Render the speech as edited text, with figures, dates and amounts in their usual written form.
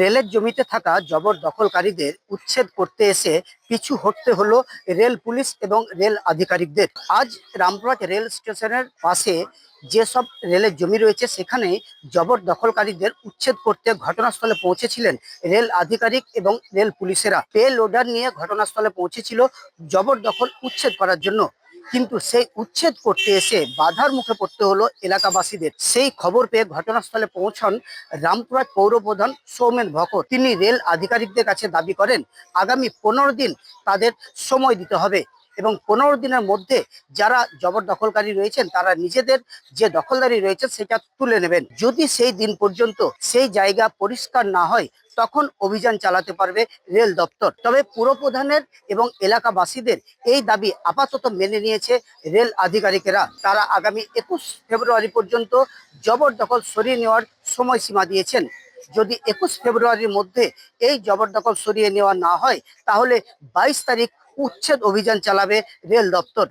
রেলের জমিতে থাকা জবরদখলকারীদের উচ্ছেদ করতে এসে পিছু হটতে হলো রেল পুলিশ এবং রেল আধিকারিকদের। আজ রামপুরহাট রেল স্টেশনের পাশে যেসব রেলের জমি রয়েছে সেখানে জবরদখলকারীদের উচ্ছেদ করতে ঘটনাস্থলে পৌঁছেছিলেন রেল আধিকারিক এবং রেল পুলিশেরা। পে লোডার নিয়ে ঘটনাস্থলে পৌঁছেছিল জবরদখল উচ্ছেদ করার জন্য, কিন্তু সেই উচ্ছেদ করতে এসে বাধার মুখে পড়তে হলো এলাকাবাসীদের। সেই খবর পেয়ে ঘটনাস্থলে পৌঁছন রামপুরহাট পৌর প্রধান সৌমেন ভকত। তিনি রেল আধিকারিকদের কাছে দাবি করেন আগামী 15 দিন তাদের সময় দিতে হবে এবং 15 দিনের মধ্যে যারা জবরদখলকারী রয়েছেন তারা নিজেদের যে দখলদারি রয়েছে সেটা তুলে নেবেন। যদি সেই দিন পর্যন্ত সেই জায়গা পরিষ্কার না হয় তখন অভিযান চালাতে পারবে রেল দপ্তর। তবে পুরপ্রধানের এবং এলাকাবাসীদের এই দাবি আপাতত মেনে নিয়েছে রেল আধিকারিকেরা। তারা আগামী 21 ফেব্রুয়ারি পর্যন্ত জবরদখল সরিয়ে নেওয়ার সময়সীমা দিয়েছেন। যদি 21 ফেব্রুয়ারির মধ্যে এই জবরদখল সরিয়ে নেওয়া না হয় তাহলে 22 তারিখ উচ্ছেদ অভিযান চালাবে রেল দপ্তর।